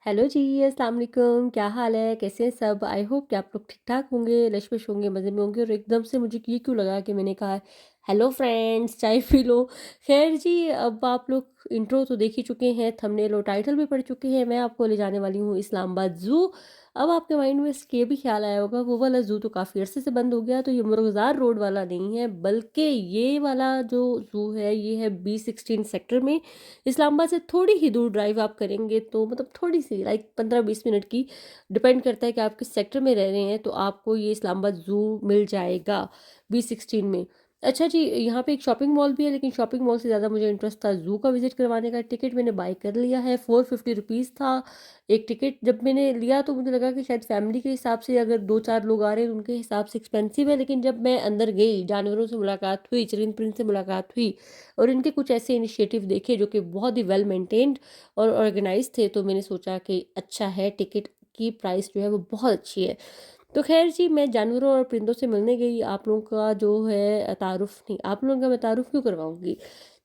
Hello जी, अस्सलाम वालेकुम, क्या हाल है? कैसे हैं सब? आई होप कि आप लोग ठीक-ठाक होंगे, लश-वश होंगे, मज़े में होंगे और एकदम से मुझे ये क्यों लगा कि मैंने कहा हेलो फ्रेंड्स, चाय पी लो। ख़ैर जी, अब आप लोग इंट्रो तो देख ही चुके हैं, थंबनेल और टाइटल भी पढ़ चुके हैं। मैं आपको ले जाने वाली हूँ इस्लामाबाद ज़ू। अब आपके माइंड में इसके ये भी ख़्याल आया होगा, वो वाला ज़ू तो काफ़ी अरसे से बंद हो गया, तो ये मुर्गज़ार रोड वाला नहीं है, बल्कि ये वाला जो ज़ू है, ये है बी16 सेक्टर में। इस्लामाबाद से थोड़ी ही दूर ड्राइव आप करेंगे तो मतलब थोड़ी-सी लाइक 15-20 मिनट की, डिपेंड करता है कि आप किस सेक्टर में रह रहे हैं, तो आपको ये इस्लामाबाद ज़ू मिल जाएगा बी16 में। अच्छा जी, यहाँ पे एक शॉपिंग मॉल भी है, लेकिन शॉपिंग मॉल से ज़्यादा मुझे इंटरेस्ट था ज़ू का विज़िट करवाने का। टिकट मैंने बाय कर लिया है, 450 रुपीज़ था एक टिकट। जब मैंने लिया तो मुझे लगा कि शायद फैमिली के हिसाब से अगर 2-4 लोग आ रहे हैं तो उनके हिसाब से एक्सपेंसिव है, लेकिन जब मैं अंदर गई, जानवरों से मुलाकात हुई, चरिंद परिंद से मुलाकात हुई और इनके कुछ ऐसे इनिशिएटिव देखे जो कि बहुत ही वेल मेंटेन्ड और ऑर्गेनाइज़ थे, तो मैंने सोचा कि अच्छा है, टिकट की प्राइस जो है वो बहुत अच्छी है। तो ख़ैर जी, मैं जानवरों और परिंदों से मिलने गई, आप लोगों का जो है तारुफ़ नहीं, आप लोगों का मैं तारुफ़ क्यों करवाऊँगी?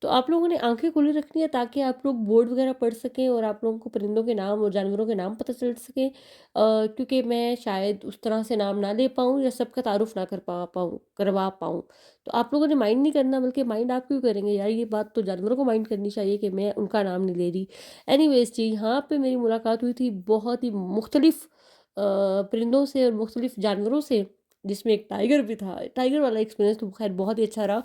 तो आप लोगों ने आँखें खुली रखनी है ताकि आप लोग बोर्ड वग़ैरह पढ़ सकें और आप लोगों को परिंदों के नाम और जानवरों के नाम पता चल सकें। क्योंकि मैं शायद उस तरह से नाम ना ले पाऊँ या सबका तारुफ़ ना करवा पाऊँ। तो आप लोगों ने माइंड नहीं करना, बल्कि माइंड आप क्यों करेंगे यार, ये बात तो जानवरों को माइंड करनी चाहिए कि मैं उनका नाम नहीं ले रही। एनीवेज़ जी, यहाँ पे मेरी मुलाकात हुई थी बहुत ही मुख्तलिफ़ परिंदों से और मुख्तलिफ़ जानवरों से, जिसमें एक टाइगर भी था। टाइगर वाला एक्सपीरियंस तो ख़ैर बहुत ही अच्छा रहा।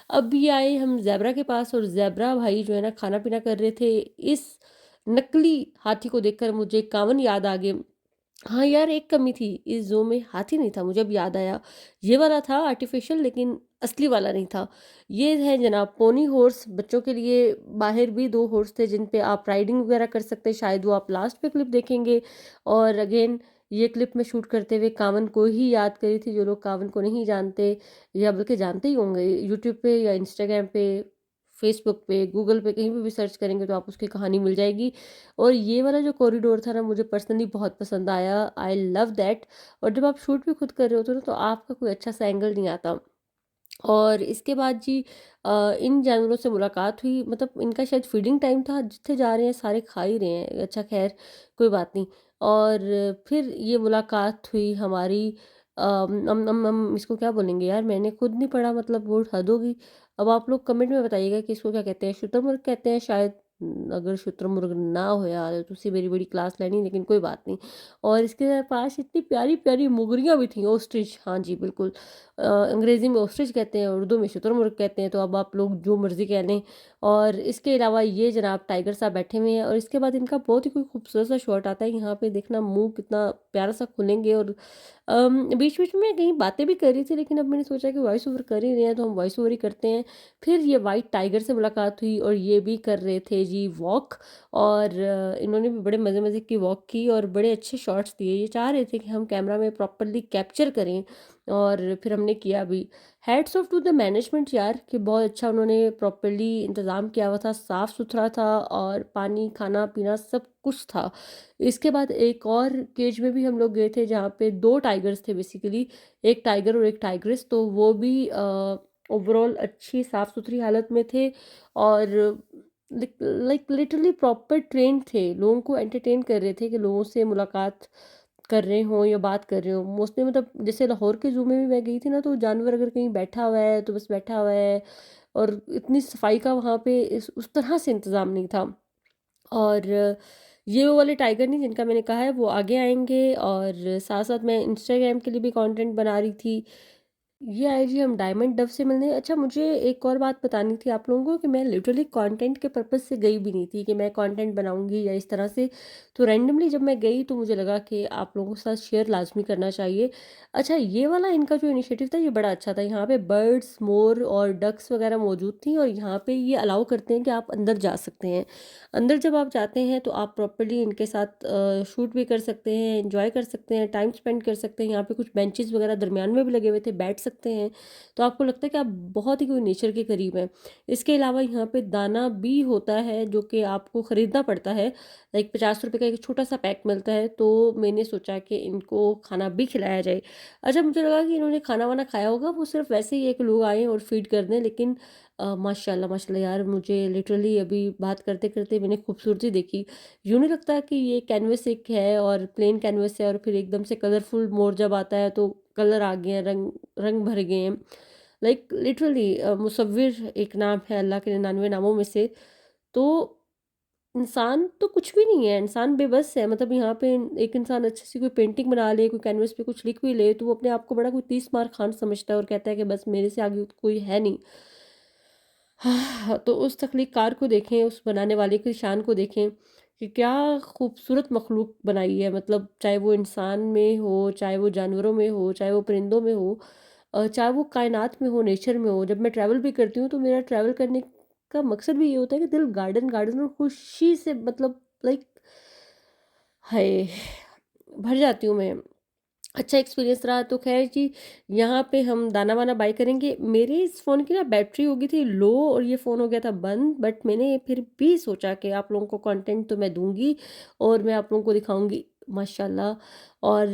अभी आए हम ज़ेब्रा के पास और ज़ेब्रा भाई जो है ना खाना-पीना कर रहे थे। इस नकली हाथी को देखकर मुझे कावन याद आ गए। हाँ यार, एक कमी थी, इस ज़ू में हाथी नहीं था, मुझे अब याद आया। ये वाला था आर्टिफ़िशियल, लेकिन असली वाला नहीं था। ये है जनाब पोनी हॉर्स, बच्चों के लिए बाहर भी 2 हॉर्स थे जिन पे आप राइडिंग वग़ैरह कर सकते हैं, शायद वो आप लास्ट पे क्लिप देखेंगे। और अगेन ये क्लिप मैं शूट करते हुए कावन को ही याद करी थी, जो लोग कावन को नहीं जानते या बल्कि जानते ही होंगे, यूट्यूब पे या इंस्टाग्राम पे, फ़ेसबुक पे, गूगल पे कहीं पे भी सर्च करेंगे तो आप उसकी कहानी मिल जाएगी। और ये वाला जो कॉरिडोर था ना, मुझे पर्सनली बहुत पसंद आया, आई लव दैट। और जब आप शूट भी खुद कर रहे होते हो ना, तो आपका कोई अच्छा सा एंगल नहीं आता। और इसके बाद जी, इन जानवरों से मुलाकात हुई, मतलब इनका शायद फीडिंग टाइम था, जिथे जा रहे हैं सारे खा ही रहे हैं, अच्छा खैर कोई बात नहीं। और फिर ये मुलाकात हुई हमारी, हम इसको क्या बोलेंगे यार, मैंने खुद नहीं पढ़ा, मतलब वो हद होगी। अब आप लोग कमेंट में बताइएगा कि इसको क्या कहते हैं, शुतुरमुर्ग कहते हैं शायद। अगर शुतुरमुर्ग ना हो यार तो तुसी मेरी बड़ी क्लास लेनी, लेकिन कोई बात नहीं। और इसके पास इतनी प्यारी प्यारी मुगरियाँ भी थी, ओस्ट्रिच, हाँ जी बिल्कुल। अंग्रेज़ी में ऑस्ट्रिच कहते हैं, उर्दू में शुतुरमुर्ग कहते हैं, तो अब आप लोग जो मर्ज़ी कह लें। और इसके अलावा ये जनाब टाइगर साहब बैठे हुए हैं और इसके बाद इनका बहुत ही कोई खूबसूरत सा शॉट आता है, यहाँ पे देखना मुँह कितना प्यारा सा खुलेंगे। और बीच-बीच में कहीं बातें भी कर रही थी, लेकिन अब मैंने सोचा कि वॉइस ओवर कर ही रहे हैं तो हम वॉइस ओवर ही करते हैं। फिर ये व्हाइट टाइगर से मुलाकात हुई और ये भी कर रहे थे जी वॉक। और इन्होंने भी बड़े मज़े-मज़े की वॉक की और बड़े अच्छे शॉट्स दिए। ये चाह रहे थे कि हम कैमरा में प्रॉपर्ली कैप्चर करें और फिर हमने किया भी। Hats off to the management यार, कि बहुत अच्छा उन्होंने प्रॉपर्ली इंतज़ाम किया हुआ था, साफ़-सुथरा था और पानी, खाना-पीना सब कुछ था। इसके बाद एक और केज में भी हम लोग गए थे जहाँ पे 2 टाइगर्स थे बेसिकली, एक टाइगर और एक टाइग्रेस, तो वो भी ओवरऑल अच्छी साफ़-सुथरी हालत में थे। और लाइक लिटरली प्रॉपर ट्रेन्ड थे, लोगों को एंटरटेन कर रहे थे कि लोगों से मुलाकात कर रहे हों या बात कर रहे हों। मोस्टली मतलब जैसे लाहौर के ज़ू में भी मैं गई थी ना, तो जानवर अगर कहीं बैठा हुआ है तो बस बैठा हुआ है, और इतनी सफाई का वहाँ पे उस तरह से इंतज़ाम नहीं था। और ये वो वाले टाइगर नहीं जिनका मैंने कहा है, वो आगे आएँगे। और साथ-साथ मैं इंस्टाग्राम के लिए भी कंटेंट बना रही थी। ये आए जी हम डायमंड डव से मिलने। अच्छा, मुझे एक और बात बतानी थी आप लोगों को कि मैं लिटरली कंटेंट के पर्पज़ से गई भी नहीं थी कि मैं कंटेंट बनाऊँगी या इस तरह से। तो रैंडमली जब मैं गई तो मुझे लगा कि आप लोगों के साथ शेयर लाज़मी करना चाहिए। अच्छा, ये वाला इनका जो इनिशिएटिव था ये बड़ा अच्छा था। यहाँ पे बर्ड्स, मोर और डक्स वग़ैरह मौजूद थी और यहाँ पे ये अलाउ करते हैं कि आप अंदर जा सकते हैं। अंदर जब आप जाते हैं तो आप प्रॉपर्ली इनके साथ शूट भी कर सकते हैं, एन्जॉय कर सकते हैं, टाइम स्पेंड कर सकते हैं। यहाँ पे कुछ बेंचेस वग़ैरह दरमियान में भी लगे हुए थे, बैठ सकते हैं, तो आपको लगता है कि आप बहुत ही कोई नेचर के करीब हैं। इसके अलावा यहाँ पे दाना भी होता है जो कि आपको ख़रीदना पड़ता है, लाइक ₹50 का एक छोटा-सा पैक मिलता है, तो मैंने सोचा कि इनको खाना भी खिलाया जाए। अच्छा, मुझे लगा कि इन्होंने खाना-वाना खाया होगा, वो सिर्फ़ वैसे ही एक लोग आए और फ़ीड कर दें, लेकिन माशाल्लाह माशाल्लाह यार, मुझे लिटरली अभी बात करते-करते मैंने खूबसूरती देखी। यूँ नहीं लगता कि ये कैनवस एक है और प्लेन कैनवस है और फिर एकदम से कलरफुल मोर जब आता है तो कलर आ गए हैं, रंग रंग भर गए हैं। लाइक लिटरली मुसव्विर एक नाम है अल्लाह के 99 नामों में से। तो इंसान तो कुछ भी नहीं है, इंसान बेबस है। मतलब यहाँ पे एक इंसान अच्छी सी कोई पेंटिंग बना ले, कोई कैनवस पे कुछ लिख भी ले, तो वो अपने आप को बड़ा कोई 30 मार खान समझता है और कहता है कि बस मेरे से आगे तो कोई है नहीं। हाँ, तो उस तख्लीक़कार को देखें, उस बनाने वाले की शान को देखें कि क्या खूबसूरत मखलूक बनाई है। मतलब चाहे वो इंसान में हो, चाहे वो जानवरों में हो, चाहे वो परिंदों में हो, चाहे वो कायनात में हो, नेचर में हो। जब मैं ट्रैवल भी करती हूँ तो मेरा ट्रैवल करने का मकसद भी ये होता है कि दिल गार्डन गार्डन और खुशी से, मतलब लाइक हाय! भर जाती हूँ मैं। अच्छा एक्सपीरियंस रहा। तो ख़ैर जी, यहाँ पे हम दाना-वाना बाय करेंगे। मेरे इस फ़ोन की ना बैटरी हो गई थी लो और ये फ़ोन हो गया था बंद, बट मैंने फिर भी सोचा कि आप लोगों को कंटेंट तो मैं दूँगी और मैं आप लोगों को दिखाऊँगी माशाल्लाह। और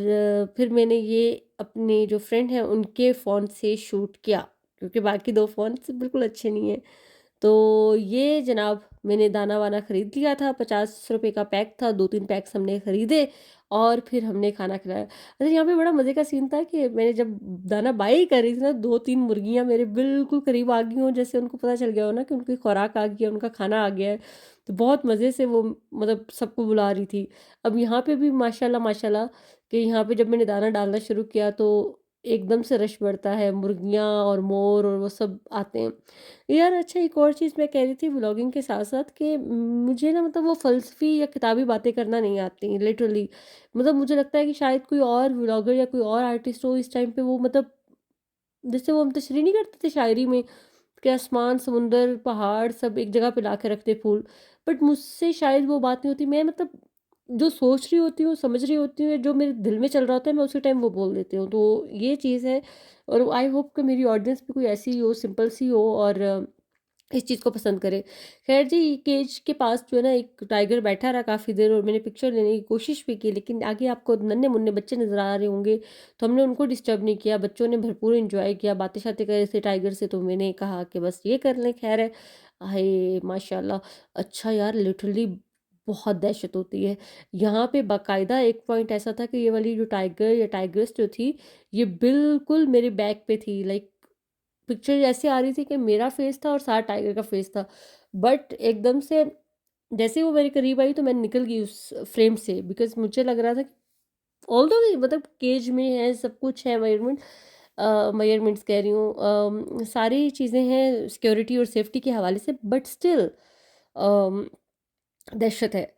फिर मैंने ये अपने जो फ्रेंड हैं उनके फ़ोन से शूट किया, क्योंकि बाकी 2 फ़ोन्स बिल्कुल अच्छे नहीं हैं। तो ये जनाब मैंने दाना-वाना खरीद लिया था, ₹50 का पैक था, 2-3 पैक्स हमने खरीदे और फिर हमने खाना खिलाया। अच्छा, यहाँ पे बड़ा मज़े का सीन था कि मैंने जब दाना बाय ही कर रही थी ना, 2-3 मुर्गियाँ मेरे बिल्कुल करीब आ गई हों, जैसे उनको पता चल गया हो ना कि उनकी खुराक आ गई है, उनका खाना आ गया है। तो बहुत मज़े से वो मतलब सबको बुला रही थी। अब यहाँ पे भी माशाल्लाह माशाल्लाह कि यहाँ पे जब मैंने दाना डालना शुरू किया तो एकदम से रश बढ़ता है, मुर्गियाँ और मोर और वो सब आते हैं। यार अच्छा, एक और चीज़ मैं कह रही थी व्लॉगिंग के साथ-साथ कि मुझे ना मतलब वो फ़लसफ़ी या किताबी बातें करना नहीं आती लिटरली। मतलब मुझे लगता है कि शायद कोई और व्लॉगर या कोई और आर्टिस्ट हो इस टाइम पे, वो मतलब जैसे वो हम तशरीह नहीं करते थे शायरी में कि आसमान, समुंदर, पहाड़ सब एक जगह पे ला के रखते फूल। बट मुझसे शायद वो बात नहीं होती। मैं मतलब जो सोच रही होती हूँ, समझ रही होती हूँ, जो मेरे दिल में चल रहा होता है, मैं उसी टाइम वो बोल देती हूँ। तो ये चीज़ है और आई होप कि मेरी ऑडियंस भी कोई ऐसी ही हो, सिंपल सी हो और इस चीज़ को पसंद करे। ख़ैर जी, केज के पास जो है ना एक टाइगर बैठा रहा काफ़ी देर और मैंने पिक्चर लेने की कोशिश भी की, लेकिन आगे आपको नन्हे-मुन्ने बच्चे नज़र आ रहे होंगे, तो हमने उनको डिस्टर्ब नहीं किया। बच्चों ने भरपूर एन्जॉय किया, बातें-शातें कर रहे थे टाइगर से, तो मैंने कहा कि बस ये कर लें, ख़ैर है। हाय माशाल्लाह! अच्छा यार, लिटरली बहुत दहशत होती है। यहाँ पे बाकायदा एक पॉइंट ऐसा था कि ये वाली जो टाइगर या टाइग्रेस जो थी, ये बिल्कुल मेरे बैक पे थी। लाइक पिक्चर ऐसे आ रही थी कि मेरा फेस था और साथ टाइगर का फेस था। बट एकदम से जैसे ही वो मेरे करीब आई तो मैं निकल गई उस फ्रेम से, बिकॉज़ मुझे लग रहा था कि ऑल्दो मतलब केज में है, सब कुछ है, मेजरमेंट्स कह रही हूँ, सारी चीज़ें हैं सिक्योरिटी और सेफ्टी के हवाले से, बट स्टिल अम, दहशत है।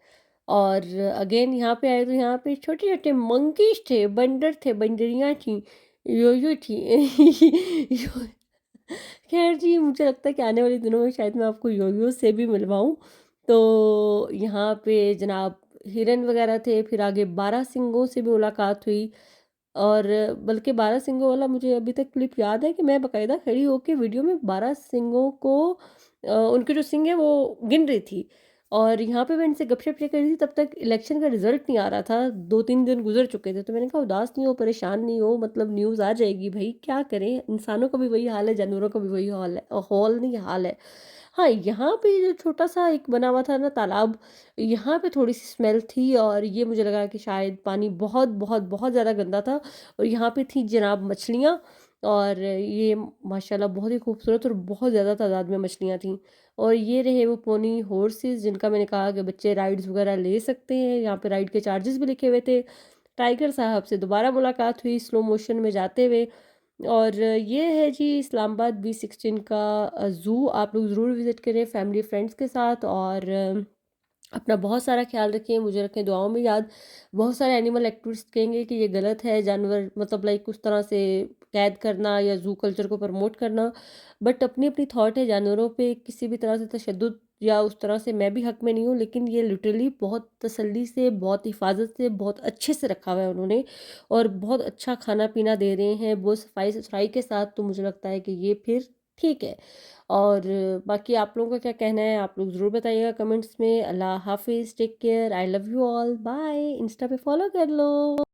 और अगेन यहाँ पे आए तो यहाँ पे छोटे-छोटे मंकीज़ थे, बंदर थे, बंदरियाँ थीं, यो-यो थी। यो खैर जी, मुझे लगता है कि आने वाले दिनों में शायद मैं आपको योयो से भी मिलवाऊँ। तो यहाँ पे जनाब हिरन वग़ैरह थे, फिर आगे बारहसिंघों से भी मुलाकात हुई और बल्कि बारहसिंघों वाला मुझे अभी तक क्लिप याद है कि मैं बाकायदा खड़ी होके वीडियो में बारहसिंघों को उनके जो सींग हैं वो गिन रही थी। और यहाँ पे मैं इनसे गपशप ये कर रही थी, तब तक इलेक्शन का रिज़ल्ट नहीं आ रहा था, 2-3 दिन गुज़र चुके थे। तो मैंने कहा उदास नहीं हो, परेशान नहीं हो, मतलब न्यूज़ आ जाएगी भई, क्या करें? इंसानों का भी वही हाल है, जानवरों का भी वही हाल है, हौल नहीं हाल है। हाँ, यहाँ पे जो छोटा-सा एक बना हुआ था ना तालाब, यहाँ पे थोड़ी-सी स्मेल थी और ये मुझे लगा कि शायद पानी बहुत, बहुत, बहुत ज़्यादा गंदा था और यहाँ पे थी जनाब मछलियाँ और ये माशाल्लाह बहुत ही खूबसूरत और बहुत ज़्यादा तादाद में मछलियाँ थीं। और ये रहे वो पोनी हॉर्सेस जिनका मैंने कहा कि बच्चे राइड्स वगैरह ले सकते हैं, यहाँ पे राइड के चार्जेस भी लिखे हुए थे। टाइगर साहब से दोबारा मुलाकात हुई स्लो मोशन में जाते हुए। और ये है जी इस्लामाबाद बी16 का ज़ू, आप लोग ज़रूर विज़िट करें फैमिली फ्रेंड्स के साथ। और अपना बहुत सारा ख़्याल रखें, मुझे रखें दुआओं में याद। बहुत सारे एनिमल एक्टिविस्ट कहेंगे कि ये गलत है, जानवर मतलब लाइक उस तरह से कैद करना या ज़ू कल्चर को प्रमोट करना। बट अपनी-अपनी थॉट है, जानवरों पे किसी भी तरह से तशद्दुद या उस तरह से मैं भी हक़ में नहीं हूँ, लेकिन ये लिटरली बहुत तसल्ली से, बहुत हिफ़ाज़त से, बहुत अच्छे से रखा हुआ है उन्होंने और बहुत अच्छा खाना-पीना दे रहे हैं, बहुत सफाई-सुथराई के साथ, तो मुझे लगता है कि ये फिर ठीक है। और बाकी आप लोगों का क्या कहना है, आप लोग ज़रूर बताइएगा कमेंट्स में। अल्लाह हाफ़िज़, take care, I love you all, bye. Insta पे फ़ॉलो कर लो।